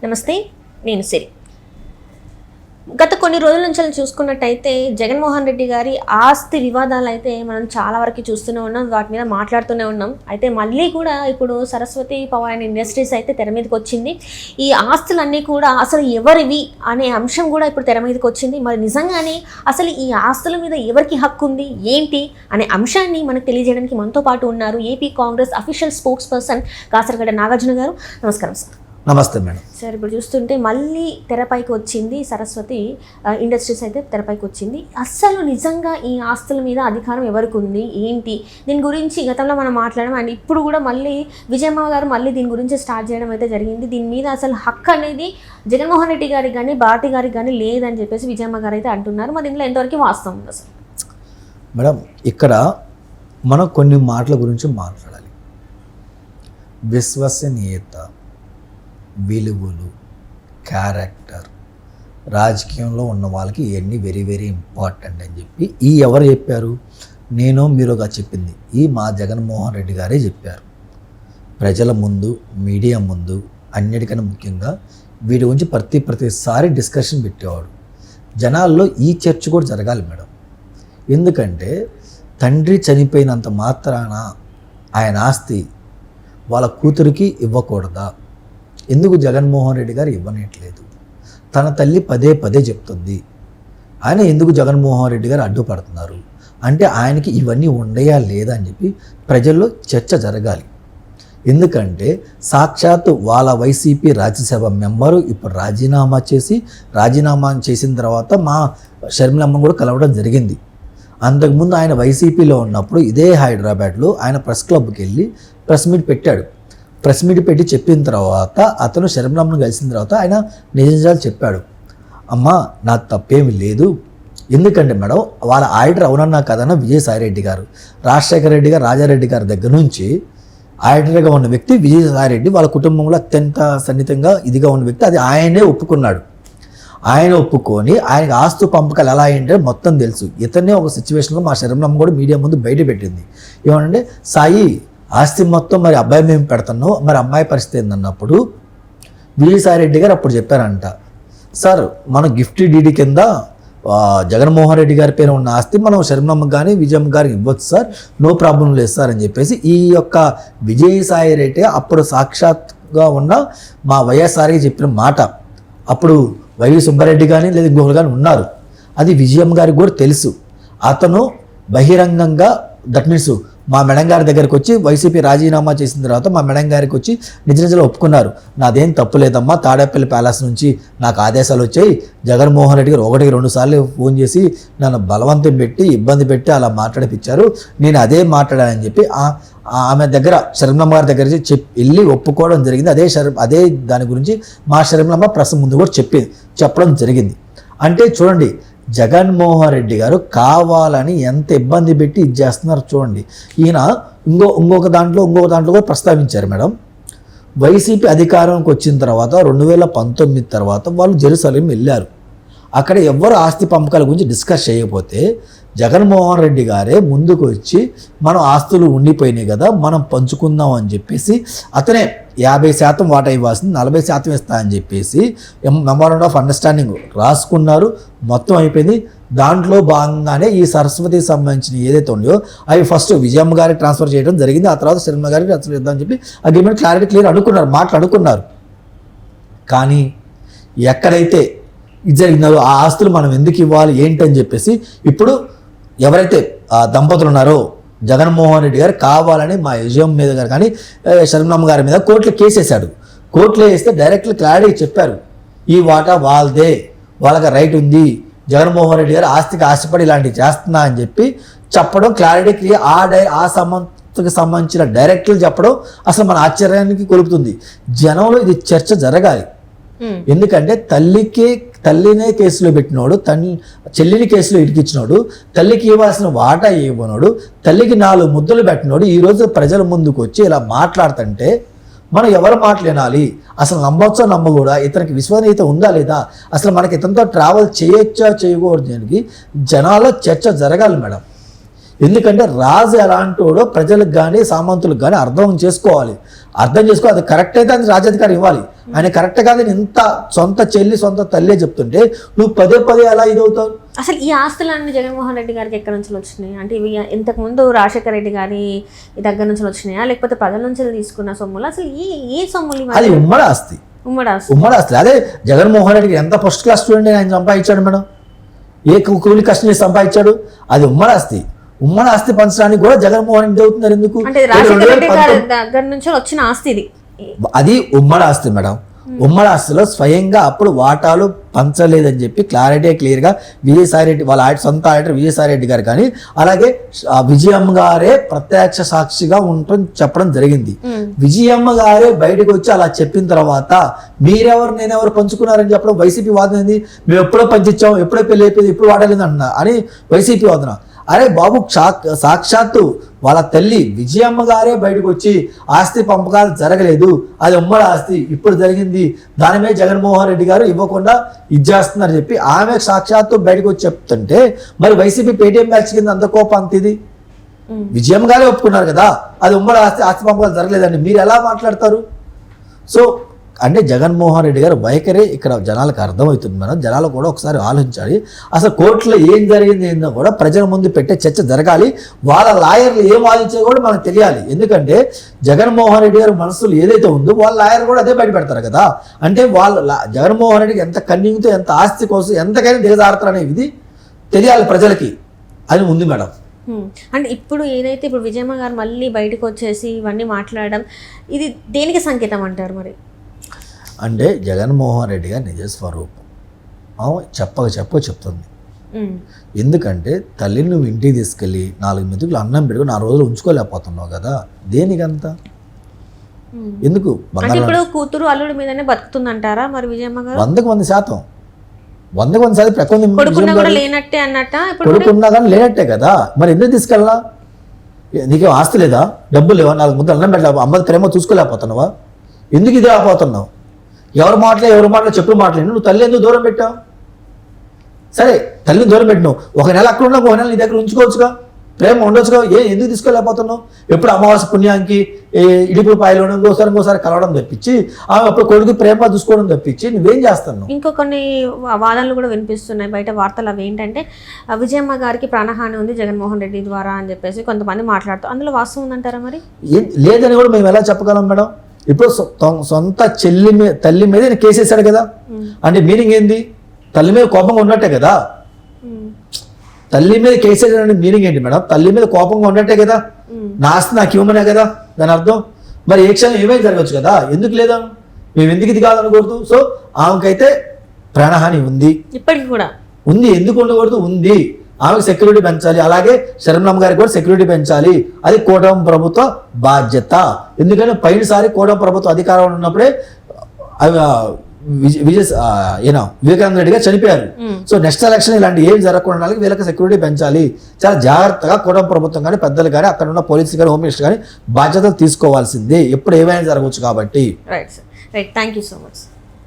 నమస్తే, నేను సిరి. గత కొన్ని రోజుల నుంచి చూసుకున్నట్టయితే జగన్మోహన్ రెడ్డి గారి ఆస్తి వివాదాలు అయితే మనం చాలా వరకు చూస్తూనే ఉన్నాం, వాటి మీద మాట్లాడుతూనే ఉన్నాం. అయితే మళ్ళీ కూడా ఇప్పుడు సరస్వతి పవర్ ఇండస్ట్రీస్ అయితే తెర మీదకి వచ్చింది. ఈ ఆస్తులన్నీ కూడా అసలు ఎవరివి అనే అంశం కూడా ఇప్పుడు తెర మీదకి వచ్చింది. మరి నిజంగానే అసలు ఈ ఆస్తుల మీద ఎవరికి హక్కు ఉంది, ఏంటి అనే అంశాన్ని మనకు తెలియజేయడానికి మనతో పాటు ఉన్నారు AP Congress official spokesperson Kasaragadda Nagarjuna garu. నమస్కారం సార్. నమస్తే మేడం. సార్, ఇప్పుడు చూస్తుంటే మళ్ళీ తెరపైకి వచ్చింది సరస్వతి ఇండస్ట్రీస్ అయితే తెరపైకి వచ్చింది. అస్సలు నిజంగా ఈ ఆస్తుల మీద అధికారం ఎవరికి ఉంది, ఏంటి, దీని గురించి గతంలో మనం మాట్లాడడం అండ్ ఇప్పుడు కూడా మళ్ళీ విజయమ్మ గారు మళ్ళీ దీని గురించి స్టార్ట్ చేయడం అయితే జరిగింది. దీని మీద అసలు హక్కు అనేది జగన్మోహన్ రెడ్డి గారికి కానీ భారతి గారికి కానీ లేదని చెప్పేసి విజయమ్మ గారు అయితే అంటున్నారు. మరి దీంట్లో ఎంతవరకు వాస్తవం ఉంది అసలు? మేడం, ఇక్కడ మనం కొన్ని మాటల గురించి మాట్లాడాలి. విశ్వసనీయత, విలువలు, క్యారెక్టర్, రాజకీయంలో ఉన్న వాళ్ళకి ఇవన్నీ వెరీ వెరీ ఇంపార్టెంట్ అని చెప్పి ఎవరు చెప్పారు? నేను మీరుగా చెప్పింది మా జగన్మోహన్ రెడ్డి గారే చెప్పారు. ప్రజల ముందు, మీడియా ముందు, అన్నిటికన్నా ముఖ్యంగా వీటి గురించి ప్రతిసారి డిస్కషన్ పెట్టేవాడు. జనాల్లో ఈ చర్చ కూడా జరగాలి మేడం. ఎందుకంటే తండ్రి చనిపోయినంత మాత్రాన ఆయన ఆస్తి వాళ్ళ కూతురికి ఇవ్వకూడదా? ఎందుకు జగన్మోహన్ రెడ్డి గారు ఇవ్వనట్లేదు? తన తల్లి పదే పదే చెప్తుంది. ఆయన ఎందుకు జగన్మోహన్ రెడ్డి గారు అడ్డుపడుతున్నారు అంటే ఆయనకి ఇవన్నీ ఉండయా లేదా అని చెప్పి ప్రజల్లో చర్చ జరగాలి. ఎందుకంటే సాక్షాత్తు వాళ్ళ వైసీపీ రాజ్యసభ మెంబరు ఇప్పుడు రాజీనామా చేసిన తర్వాత మా షర్మిలమ్మ కూడా కలవడం జరిగింది. అంతకుముందు ఆయన వైసీపీలో ఉన్నప్పుడు ఇదే హైదరాబాద్లో ఆయన ప్రెస్ క్లబ్కి వెళ్ళి ప్రెస్ మీట్ పెట్టాడు. ప్రెస్ మీట్ పెట్టి చెప్పిన తర్వాత అతను షర్మిలమ్మను కలిసిన తర్వాత ఆయన నిజాలు చెప్పాడు. అమ్మ, నాకు తప్పేమి లేదు. ఎందుకంటే మేడం, వాళ్ళ ఆడిటర్ అవునన్నా కదన్నా విజయసాయిరెడ్డి గారు, రాజశేఖర రెడ్డి గారు, రాజారెడ్డి గారి దగ్గర నుంచి ఆడిటర్గా ఉన్న వ్యక్తి విజయసాయిరెడ్డి. వాళ్ళ కుటుంబంలో అత్యంత సన్నిహితంగా ఇదిగా ఉన్న వ్యక్తి. అది ఆయనే ఒప్పుకున్నాడు. ఆయన ఒప్పుకొని ఆయనకు ఆస్తు పంపకాలు ఎలా అయింటే మొత్తం తెలుసు. ఇతనే ఒక సిచ్యువేషన్లో మా షర్మిలమ్మ కూడా మీడియా ముందు బయట పెట్టింది. ఏమంటే, సాయి ఆస్తి మొత్తం మరి అబ్బాయి మేము పెడతాను, మరి అమ్మాయి పరిస్థితి ఏందన్నప్పుడు విజయసాయిరెడ్డి గారు అప్పుడు చెప్పారంట, సార్ మనం గిఫ్ట్ డీడీ కింద జగన్మోహన్ రెడ్డి గారి పేరు ఉన్న ఆస్తి మనం షర్మిలమ్మ కానీ విజయమ్మ గారికి ఇవ్వచ్చు సార్, నో ప్రాబ్లం లేదు సార్ అని చెప్పేసి ఈ యొక్క విజయసాయిరెడ్డి అప్పుడు సాక్షాత్గా ఉన్న మా వైఎస్ఆర్కి చెప్పిన మాట. అప్పుడు వైవి సుబ్బారెడ్డి కానీ లేదా ఇంకొకరు కానీ ఉన్నారు. అది విజయమ్మ గారికి కూడా తెలుసు. అతను బహిరంగంగా దట్ మీన్స్ మా మేడం గారి దగ్గరికి వచ్చి వైసీపీ రాజీనామా చేసిన తర్వాత మా మేడం గారికి వచ్చి నిజంగా ఒప్పుకున్నారు. నాదేం తప్పు లేదమ్మా, తాడేపల్లి ప్యాలెస్ నుంచి నాకు ఆదేశాలు వచ్చాయి. జగన్మోహన్ రెడ్డి గారు 1-2 సార్లు ఫోన్ చేసి నన్ను బలవంతం పెట్టి ఇబ్బంది పెట్టి అలా మాట్లాడిపించారు. నేను అదే మాట్లాడానని చెప్పి ఆమె దగ్గర షర్మిలమ్మ గారి దగ్గర వెళ్ళి ఒప్పుకోవడం జరిగింది. అదే దాని గురించి మా షర్మిలమ్మ ప్రెస్ ముందు కూడా చెప్పడం జరిగింది. అంటే చూడండి, జగన్మోహన్ రెడ్డి గారు కావాలని ఎంత ఇబ్బంది పెట్టి ఇది చేస్తున్నారు చూడండి. ఈయన ఇంకొక దాంట్లో కూడా ప్రస్తావించారు మేడం. వైసీపీ అధికారంకి వచ్చిన తర్వాత 2019 తర్వాత వాళ్ళు జెరూసలేం వెళ్ళారు. అక్కడ ఎవరు ఆస్తి పంపకాల గురించి డిస్కస్ చేయకపోతే జగన్మోహన్ రెడ్డి గారే ముందుకు వచ్చి మనం ఆస్తులు ఉండిపోయినాయి కదా, మనం పంచుకుందాం అని చెప్పేసి అతనే 50% వాటా ఇవ్వాల్సింది 40% ఇస్తా అని చెప్పేసి మెమోరాండం ఆఫ్ అండర్స్టాండింగ్ రాసుకున్నారు. మొత్తం అయిపోయింది. దాంట్లో భాగంగానే ఈ సరస్వతికి సంబంధించిన ఏదైతే ఉన్నాయో అవి ఫస్ట్ విజయమ్మ గారికి ట్రాన్స్ఫర్ చేయడం జరిగింది. ఆ తర్వాత షర్మిల గారికి ట్రాన్స్ఫర్ చేద్దామని చెప్పి అగ్రిమెంట్ క్లియర్ అనుకున్నారు. కానీ ఎక్కడైతే ఇది జరిగిందో ఆ ఆస్తులు మనం ఎందుకు ఇవ్వాలి ఏంటని చెప్పేసి ఇప్పుడు ఎవరైతే దంపతులు ఉన్నారో జగన్మోహన్ రెడ్డి గారు కావాలని మా విజయం మీద గారు కానీ షర్మిలమ్మ గారి మీద కోర్టులో కేసు వేశాడు. కోర్టులో వేస్తే డైరెక్ట్గా క్లారిటీ చెప్పారు, ఈ వాటా వాళ్ళదే, వాళ్ళకి రైట్ ఉంది, జగన్మోహన్ రెడ్డి గారు ఆస్తికి ఆశపడి ఇలాంటివి చేస్తున్నా అని చెప్పి చెప్పడం క్లారిటీ క్లియర్. ఆ సంస్థకి సంబంధించిన డైరెక్టర్లు చెప్పడం అసలు మన ఆశ్చర్యానికి కొలుపుతుంది. జనంలో ఇది చర్చ జరగాలి. ఎందుకంటే తల్లినే కేసులో పెట్టినోడు, చెల్లిని కేసులో ఇరికిచ్చినోడు, తల్లికి ఇవ్వాల్సిన వాటా ఇవ్వనోడు, తల్లికి 4 ముద్దలు పెట్టినోడు ఈరోజు ప్రజల ముందుకు వచ్చి ఇలా మాట్లాడుతుంటే మనం ఎవరు మాట్లాడాలి? అసలు నమ్మొచ్చా నమ్మకూడదా? ఇతనికి విశ్వసనీయత ఉందా లేదా? అసలు మనకి ఇతనితో ట్రావెల్ చేయొచ్చా చేయకూడదు? జనాల్లో చర్చ జరగాలి మేడం. ఎందుకంటే రాజు ఎలాంటోడో ప్రజలకు కానీ సామంతులకు కానీ అర్థం చేసుకోవాలి. అది కరెక్ట్ అయితే అది రాజ్యాధికారి ఇవ్వాలి. ఆయన కరెక్ట్ కాదని ఇంత సొంత చెల్లి సొంత తల్లే చెప్తుంటే నువ్వు పదే పదే ఎలా ఇదవుతావు? అసలు ఈ ఆస్తులన్నీ జగన్మోహన్ రెడ్డి గారికి ఎక్కడి నుంచి వచ్చినాయి? అంటే ఇవి ఇంతకుముందు రాజశేఖర రెడ్డి గారి దగ్గర నుంచి వచ్చినాయా, లేకపోతే ప్రజల నుంచి తీసుకున్న సొమ్ములు? అసలు ఏ సొమ్ములు? అది ఉమ్మడి ఆస్తి. అదే జగన్మోహన్ రెడ్డికి ఎంత ఫస్ట్ క్లాస్ స్టూడెంట్ ఆయన సంపాదించాడు మేడం, ఏ కూలి కష్టం చేసి సంపాదించాడు? అది ఉమ్మడి ఆస్తి పంచడానికి కూడా జగన్మోహన్ రెడ్డి అవుతున్నారు. ఎందుకు? అంటే రాజశేఖర రెడ్డి గారి దగ్గర నుంచి వచ్చిన ఆస్తి ఇది. అది ఉమ్మడి ఆస్తి మేడం. ఉమ్మడి ఆస్తిలో స్వయంగా అప్పుడు వాటాలు పంచలేదని చెప్పి క్లియర్గా విజయసాయిరెడ్డి వాళ్ళ సొంత ఆడిటర్ విజయసాయిరెడ్డి గారు కానీ అలాగే విజయమ్మ గారే ప్రత్యక్ష సాక్షిగా చెప్పడం జరిగింది. విజయమ్మ గారే బయటకు వచ్చి అలా చెప్పిన తర్వాత మీరెవరు నేనెవరు పంచుకున్నారని చెప్పడం వైసీపీ వాదన ఏంది? మేము ఎప్పుడో పంచిచ్చాం, ఎప్పుడో పెళ్లి అయిపోయింది, ఎప్పుడు వాడలేదు అంటున్నా అని వైసీపీ వాదన. అరే బాబు, సాక్షాత్తు వాళ్ళ తల్లి విజయమ్మ గారే బయటకు వచ్చి ఆస్తి పంపకాలు జరగలేదు, అది ఉమ్మడి ఆస్తి, ఇప్పుడు జరిగింది, దాని మీద జగన్మోహన్ రెడ్డి గారు ఇవ్వకుండా ఇచ్చేస్తున్నారు చెప్పి ఆమె సాక్షాత్తు బయటకు వచ్చి చెప్తుంటే మరి వైసీపీ పేటీఎం బ్యాచ్ కింద అంత కోపం అంత ఇది. విజయమ్మ గారే ఒప్పుకున్నారు కదా అది ఉమ్మడి ఆస్తి పంపకాలు జరగలేదండి, మీరు ఎలా మాట్లాడతారు? సో అంటే జగన్మోహన్ రెడ్డి గారు వైఖరి ఇక్కడ జనాలకు అర్థమవుతుంది మేడం. జనాలు కూడా ఒకసారి ఆలోచించాలి. అసలు కోర్టులో ఏం జరిగింది ఏందో కూడా ప్రజల ముందు పెట్టే చర్చ జరగాలి. వాళ్ళ లాయర్లు ఏం వాదించే కూడా మనకు తెలియాలి. ఎందుకంటే జగన్మోహన్ రెడ్డి గారి మనసులో ఏదైతే ఉందో వాళ్ళ లాయర్ కూడా అదే బయటపెడతారు కదా. అంటే జగన్మోహన్ రెడ్డికి ఎంత కన్నింగ్తో ఎంత ఆస్తి కోసం ఎంతకైనా దిగజారుతారు అనేది తెలియాలి ప్రజలకి. అది ఉంది మేడం. అంటే ఇప్పుడు ఏదైతే ఇప్పుడు విజయమ్మ గారు మళ్ళీ బయటకు వచ్చేసి ఇవన్నీ మాట్లాడడం ఇది దేనికి సంకేతం అంటారు మరి? అంటే జగన్మోహన్ రెడ్డి గారు నిజస్వరూపం చెప్తుంది. ఎందుకంటే తల్లిని నువ్వు ఇంటికి తీసుకెళ్ళి 4 మెతుకులు అన్నం పెట్టుకుని 4 రోజులు ఉంచుకోలేకపోతున్నావు కదా, దేనికంతా? ఎందుకు? ఇప్పుడు కూతురు అల్లుడి మీదనే బతుకుతుందంటారా మరి విజయమ్మ గారు? 100% కొడుకున్నా కానీ లేనట్టే కదా. మరి ఎందుకు తీసుకెళ్ళా? నీకేం ఆస్తి లేదా, డబ్బులు లేవా, 4 ముద్దలు అన్నం పెట్టలే, అమ్మది ప్రేమ చూసుకోలేకపోతున్నావా? ఎందుకు ఇది ఆపోతున్నావు? ఎవరి మాటలు చెప్పుడు మాట్లాడి నువ్వు తల్లి ఎందుకు దూరం పెట్టావు? సరే తల్లిని దూరం పెట్టినావు, 1 నెల అక్కడ ఉన్నావు, 1 నెల నీ దగ్గర ఉంచుకోవచ్చుగా, ప్రేమ ఉండొచ్చుగా, ఎందుకు తీసుకోలేకపోతున్నావు? ఎప్పుడు అమావాస్య పుణ్యానికి ఇడుపుల పాయలు ఇంకోసారి కలవడం తప్పించి ఆమె అప్పుడు కొడుకు ప్రేమ చూసుకోవడం తప్పించి నువ్వేం చేస్తున్నావు? ఇంకో కొన్ని వాదనలు కూడా వినిపిస్తున్నాయి బయట వార్తలు. అవి ఏంటంటే విజయమ్మ గారికి ప్రాణహాని ఉంది జగన్మోహన్ రెడ్డి ద్వారా అని చెప్పేసి కొంతమంది మాట్లాడుతారు. అందులో వాస్తవం ఉందంటారా మరి? లేదని కూడా మేము ఎలా చెప్పగలం మేడం? ఇప్పుడు సొంత తల్లి మీద కేసు వేశాడు కదా, అంటే మీనింగ్ ఏంది? తల్లి మీద కోపంగా ఉన్నట్టే కదా. తల్లి మీద కేసు వేసాడు మీనింగ్ ఏంటి మేడం? తల్లి మీద కోపంగా ఉన్నట్టే కదా, నా ఆస్తి నాకు ఇవ్వమనే కదా దాని అర్థం. మరి ఏ క్షణం ఏమైనా జరగచ్చు కదా, ఎందుకు లేదా? మేము ఎందుకు ఇది కాదనకూడదు? సో ఆమెకైతే ప్రాణహాని ఉంది, ఇప్పటికి కూడా ఉంది. ఎందుకు ఉండకూడదు? ఉంది. ఆమెకు సెక్యూరిటీ పెంచాలి, అలాగే శరణమ్మ గారికి కూడా సెక్యూరిటీ పెంచాలి. అది కూటమి ప్రభుత్వ బాధ్యత. ఎందుకంటే పైనసారి కూటమి ప్రభుత్వం అధికారంలో ఉన్నప్పుడే వివేకానంద రెడ్డి గారు చనిపోయారు. సో నెక్స్ట్ ఎలక్షన్ ఇలాంటి ఏం జరగకుండా వీళ్ళకి సెక్యూరిటీ పెంచాలి. చాలా జాగ్రత్తగా కూటమి ప్రభుత్వం కానీ పెద్దలు కానీ అక్కడ ఉన్న పోలీసులు కానీ హోమ్ మినిస్టర్ కానీ బాధ్యతలు తీసుకోవాల్సిందే, ఎప్పుడు ఏమైనా జరగవచ్చు కాబట్టి. Right sir, right, thank you so much.